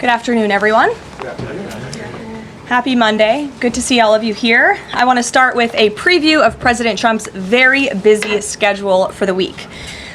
Good afternoon, everyone. Good afternoon. Happy Monday. Good to see all of you here. I want to start with a preview of President Trump's very busy schedule for the week.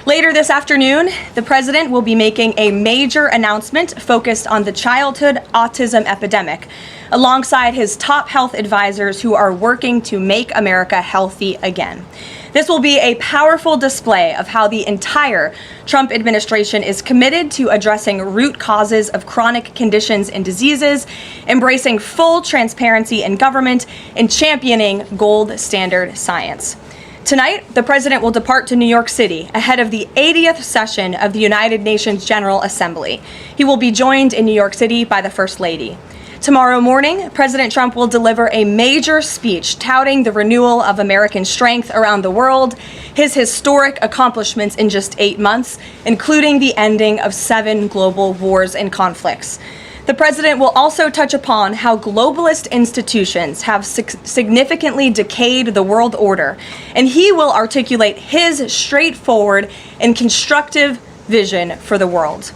Later this afternoon, the president will be making a major announcement focused on the childhood autism epidemic, alongside his top health advisors who are working to make America healthy again. This will be a powerful display of how the entire Trump administration is committed to addressing root causes of chronic conditions and diseases, embracing full transparency in government, and championing gold standard science. Tonight, the president will depart to New York City ahead of the 80th session of the United Nations General Assembly. He will be joined in New York City by the First Lady. Tomorrow morning, President Trump will deliver a major speech touting the renewal of American strength around the world, his historic accomplishments in just 8 months, including the ending of 7 global wars and conflicts. The president will also touch upon how globalist institutions have significantly decayed the world order, and he will articulate his straightforward and constructive vision for the world.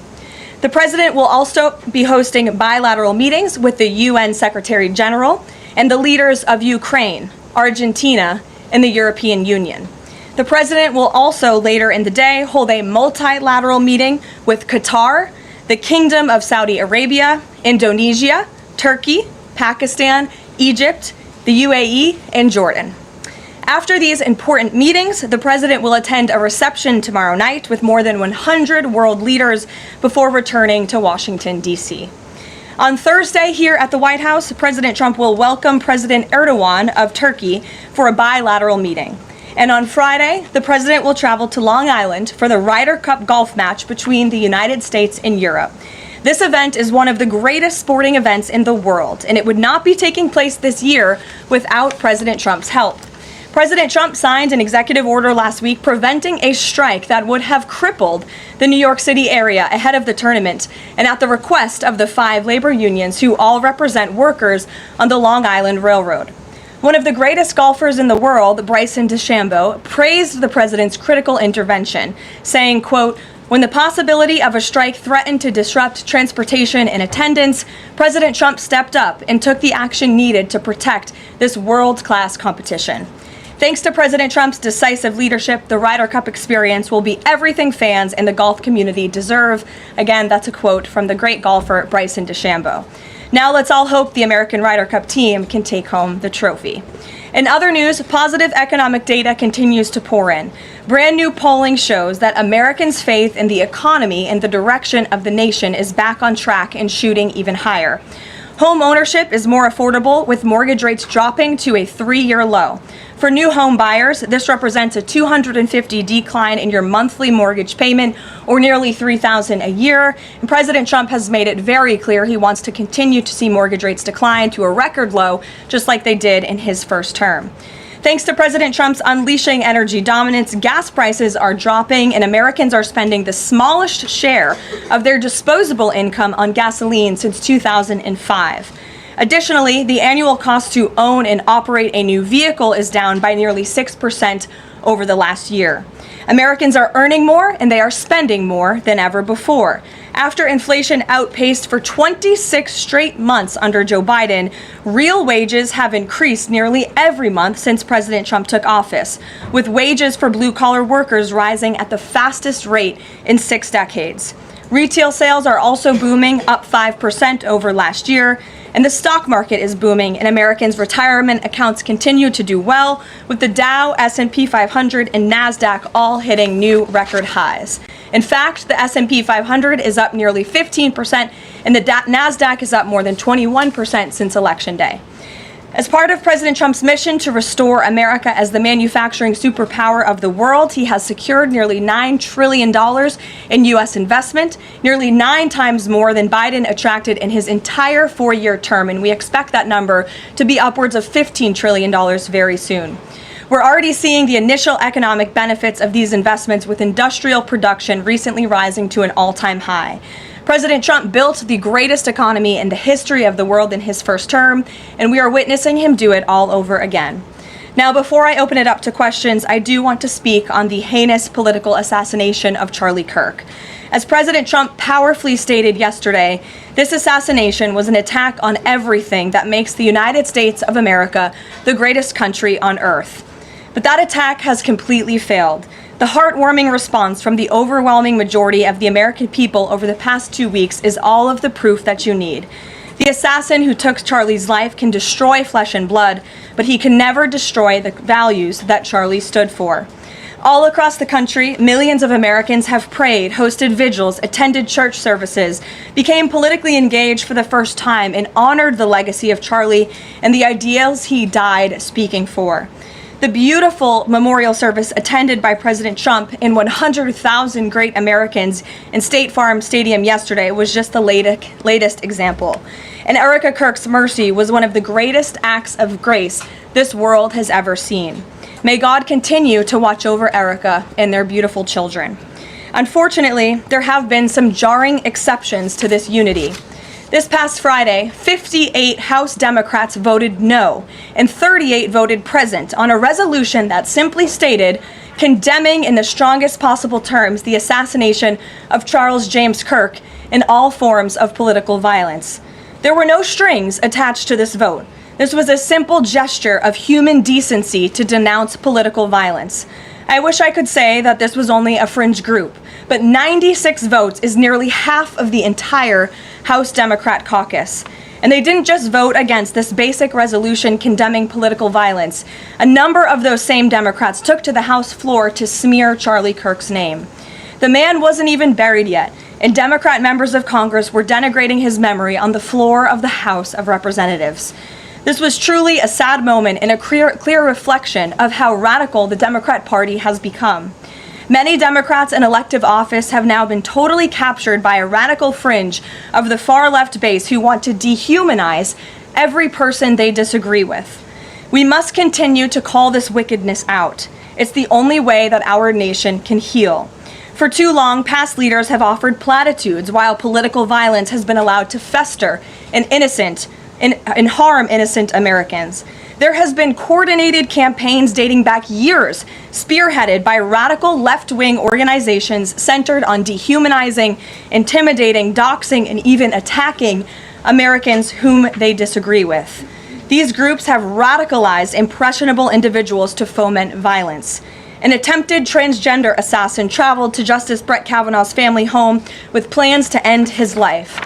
The president will also be hosting bilateral meetings with the UN Secretary General and the leaders of Ukraine, Argentina, and the European Union. The president will also later in the day hold a multilateral meeting with Qatar, the Kingdom of Saudi Arabia, Indonesia, Turkey, Pakistan, Egypt, the UAE, and Jordan. After these important meetings, the president will attend a reception tomorrow night with more than 100 world leaders before returning to Washington, D.C. On Thursday, here at the White House, President Trump will welcome President Erdogan of Turkey for a bilateral meeting. And on Friday, the president will travel to Long Island for the Ryder Cup golf match between the United States and Europe. This event is one of the greatest sporting events in the world, and it would not be taking place this year without President Trump's help. President Trump signed an executive order last week preventing a strike that would have crippled the New York City area ahead of the tournament, and at the request of the 5 labor unions who all represent workers on the Long Island Railroad. One of the greatest golfers in the world, Bryson DeChambeau, praised the president's critical intervention, saying, quote, "When the possibility of a strike threatened to disrupt transportation and attendance, President Trump stepped up and took the action needed to protect this world-class competition." Thanks to President Trump's decisive leadership, the Ryder Cup experience will be everything fans and the golf community deserve. Again, that's a quote from the great golfer Bryson DeChambeau. Now let's all hope the American Ryder Cup team can take home the trophy. In other news, positive economic data continues to pour in. Brand new polling shows that Americans' faith in the economy and the direction of the nation is back on track and shooting even higher. Home ownership is more affordable, with mortgage rates dropping to a 3-year low. For new home buyers, this represents a $250 decline in your monthly mortgage payment, or nearly $3,000 a year. And President Trump has made it very clear he wants to continue to see mortgage rates decline to a record low, just like they did in his first term. Thanks to President Trump's unleashing energy dominance, gas prices are dropping, and Americans are spending the smallest share of their disposable income on gasoline since 2005. Additionally, the annual cost to own and operate a new vehicle is down by nearly 6% over the last year. Americans are earning more and they are spending more than ever before. After inflation outpaced for 26 straight months under Joe Biden, real wages have increased nearly every month since President Trump took office, with wages for blue-collar workers rising at the fastest rate in 6 decades. Retail sales are also booming, up 5% over last year, and the stock market is booming, and Americans' retirement accounts continue to do well, with the Dow, S&P 500, and NASDAQ all hitting new record highs. In fact, the S&P 500 is up nearly 15%, and the NASDAQ is up more than 21% since Election Day. As part of President Trump's mission to restore America as the manufacturing superpower of the world, he has secured nearly $9 trillion in U.S. investment, nearly 9 times more than Biden attracted in his entire 4-year term, and we expect that number to be upwards of $15 trillion very soon. We're already seeing the initial economic benefits of these investments, with industrial production recently rising to an all-time high. President Trump built the greatest economy in the history of the world in his first term, and we are witnessing him do it all over again. Now, before I open it up to questions, I do want to speak on the heinous political assassination of Charlie Kirk. As President Trump powerfully stated yesterday, this assassination was an attack on everything that makes the United States of America the greatest country on earth. But that attack has completely failed. The heartwarming response from the overwhelming majority of the American people over the past 2 weeks is all of the proof that you need. The assassin who took Charlie's life can destroy flesh and blood, but he can never destroy the values that Charlie stood for. All across the country, millions of Americans have prayed, hosted vigils, attended church services, became politically engaged for the first time, and honored the legacy of Charlie and the ideals he died speaking for. The beautiful memorial service attended by President Trump and 100,000 great Americans in State Farm Stadium yesterday was just the latest example. And Erica Kirk's mercy was one of the greatest acts of grace this world has ever seen. May God continue to watch over Erica and their beautiful children. Unfortunately, there have been some jarring exceptions to this unity. This past Friday, 58 House Democrats voted no, and 38 voted present on a resolution that simply stated, condemning in the strongest possible terms the assassination of Charles James Kirk and all forms of political violence. There were no strings attached to this vote. This was a simple gesture of human decency to denounce political violence. I wish I could say that this was only a fringe group, but 96 votes is nearly half of the entire House Democrat caucus. And they didn't just vote against this basic resolution condemning political violence. A number of those same Democrats took to the House floor to smear Charlie Kirk's name. The man wasn't even buried yet, and Democrat members of Congress were denigrating his memory on the floor of the House of Representatives. This was truly a sad moment and a clear reflection of how radical the Democrat Party has become. Many Democrats in elective office have now been totally captured by a radical fringe of the far-left base who want to dehumanize every person they disagree with. We must continue to call this wickedness out. It's the only way that our nation can heal. For too long, past leaders have offered platitudes while political violence has been allowed to fester and harm innocent Americans. There has been coordinated campaigns dating back years, spearheaded by radical left-wing organizations centered on dehumanizing, intimidating, doxing, and even attacking Americans whom they disagree with. These groups have radicalized impressionable individuals to foment violence. An attempted transgender assassin traveled to Justice Brett Kavanaugh's family home with plans to end his life.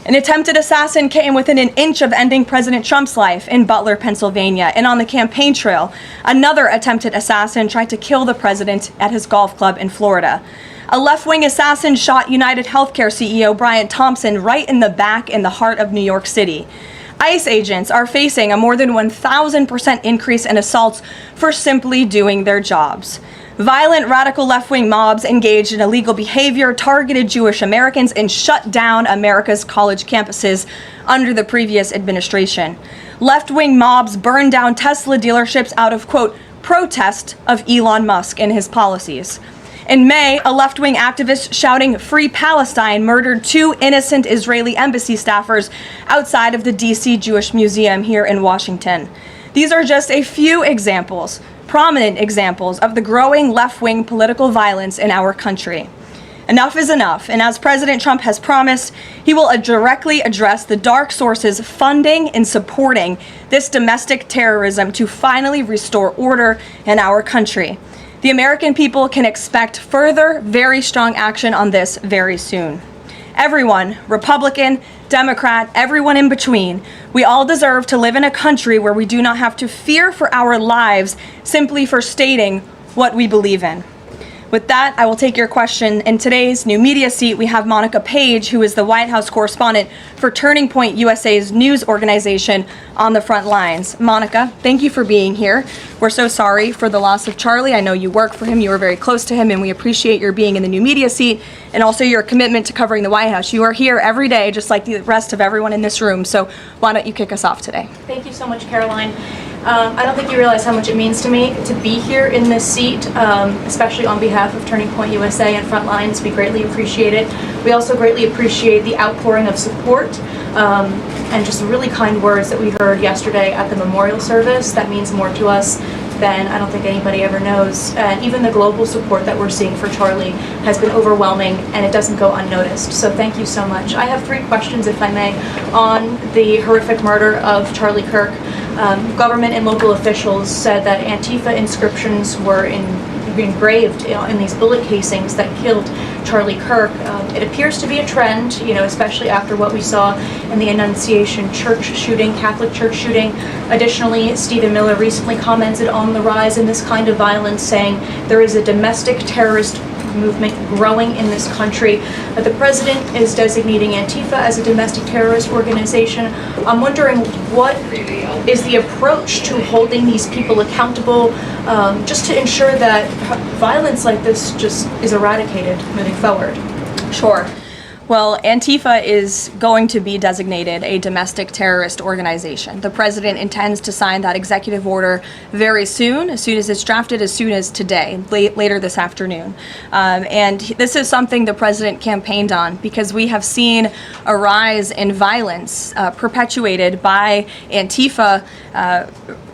An attempted assassin came within an inch of ending President Trump's life in Butler, Pennsylvania, and on the campaign trail, another attempted assassin tried to kill the president at his golf club in Florida. A left-wing assassin shot United Healthcare CEO Brian Thompson right in the back in the heart of New York City. ICE agents are facing a more than 1,000% increase in assaults for simply doing their jobs. Violent radical left-wing mobs engaged in illegal behavior, targeted Jewish Americans, and shut down America's college campuses under the previous administration. Left-wing mobs burned down Tesla dealerships out of, quote, protest of Elon Musk and his policies. In May, a left-wing activist shouting "Free Palestine" murdered 2 innocent Israeli embassy staffers outside of the D.C. Jewish Museum here in Washington. These are just a few examples, prominent examples of the growing left-wing political violence in our country. Enough is enough, and as President Trump has promised, he will directly address the dark sources funding and supporting this domestic terrorism to finally restore order in our country. The American people can expect further, very strong action on this very soon. Everyone, Republican, Democrat, everyone in between, we all deserve to live in a country where we do not have to fear for our lives simply for stating what we believe in. With that, I will take your question. In today's new media seat, we have Monica Page, who is the White House correspondent for Turning Point USA's news organization, on the front lines. Monica, thank you for being here. We're so sorry for the loss of Charlie. I know you work for him, you were very close to him, and we appreciate your being in the new media seat and also your commitment to covering the White House. You are here every day, just like the rest of everyone in this room, so why don't you kick us off today? Thank you so much, Caroline. I don't think you realize how much it means to me to be here in this seat, especially on behalf of Turning Point USA and Frontlines. We greatly appreciate it. We also greatly appreciate the outpouring of support and just really kind words that we heard yesterday at the memorial service. That means more to us been, I don't think anybody ever knows. And even the global support that we're seeing for Charlie has been overwhelming, and it doesn't go unnoticed. So thank you so much. I have 3 questions, if I may, on the horrific murder of Charlie Kirk. Government and local officials said that Antifa inscriptions were engraved in these bullet casings that killed Charlie Kirk. It appears to be a trend, especially after what we saw in the Annunciation Church shooting, Catholic Church shooting. Additionally, Stephen Miller recently commented on the rise in this kind of violence, saying there is a domestic terrorist movement growing in this country. The president is designating Antifa as a domestic terrorist organization. I'm wondering, what is the approach to holding these people accountable, just to ensure that violence like this just is eradicated moving forward? Sure. Well, Antifa is going to be designated a domestic terrorist organization. The president intends to sign that executive order very soon as it's drafted, as soon as today, later this afternoon. And this is something the president campaigned on, because we have seen a rise in violence perpetuated by Antifa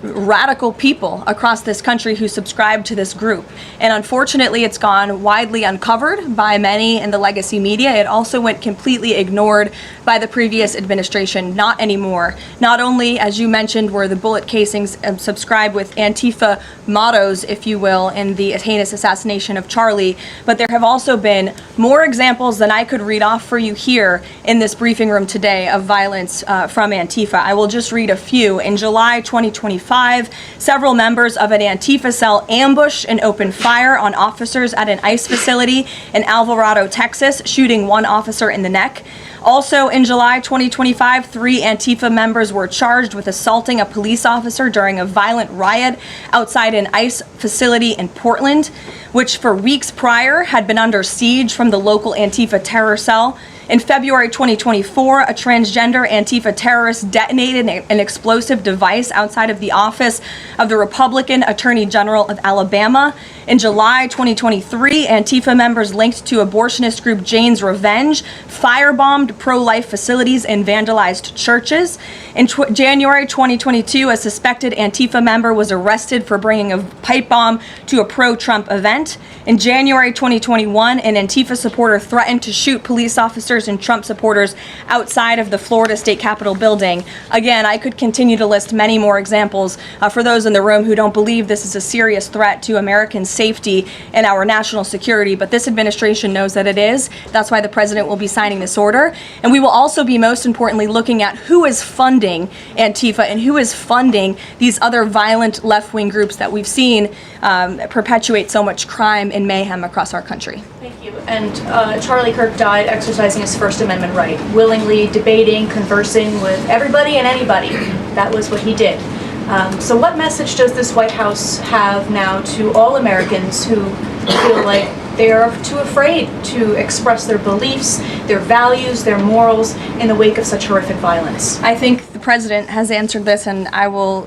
radical people across this country who subscribe to this group. And unfortunately, it's gone widely uncovered by many in the legacy media. It also went completely ignored by the previous administration. Not anymore. Not only, as you mentioned, were the bullet casings subscribed with Antifa mottos, if you will, in the heinous assassination of Charlie, but there have also been more examples than I could read off for you here in this briefing room today of violence from Antifa. I will just read a few. In July 2025, several members of an Antifa cell ambushed and opened fire on officers at an ICE facility in Alvarado, Texas, shooting one officer in the neck. Also in July 2025, 3 Antifa members were charged with assaulting a police officer during a violent riot outside an ICE facility in Portland, which for weeks prior had been under siege from the local Antifa terror cell. In February 2024, a transgender Antifa terrorist detonated an explosive device outside of the office of the Republican Attorney General of Alabama. In July 2023, Antifa members linked to abortionist group Jane's Revenge firebombed pro-life facilities and vandalized churches. In January 2022, a suspected Antifa member was arrested for bringing a pipe bomb to a pro-Trump event. In January 2021, an Antifa supporter threatened to shoot police officers and Trump supporters outside of the Florida State Capitol building. Again, I could continue to list many more examples for those in the room who don't believe this is a serious threat to American safety and our national security, but this administration knows that it is. That's why the president will be signing this order. And we will also be, most importantly, looking at who is funding Antifa and who is funding these other violent left-wing groups that we've seen perpetuate so much crime and mayhem across our country. Thank you. And Charlie Kirk died exercising his First Amendment right, willingly debating, conversing with everybody and anybody. That was what he did. So what message does this White House have now to all Americans who feel like they are too afraid to express their beliefs, their values, their morals in the wake of such horrific violence? I think the president has answered this, and I will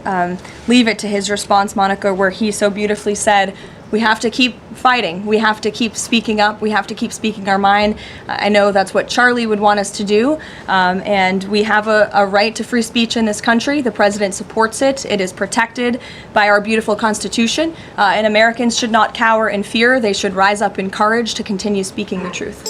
leave it to his response, Monica, where he so beautifully said, we have to keep fighting. We have to keep speaking up. We have to keep speaking our mind. I know that's what Charlie would want us to do. And we have a right to free speech in this country. The president supports it. It is protected by our beautiful Constitution. And Americans should not cower in fear. They should rise up in courage to continue speaking the truth.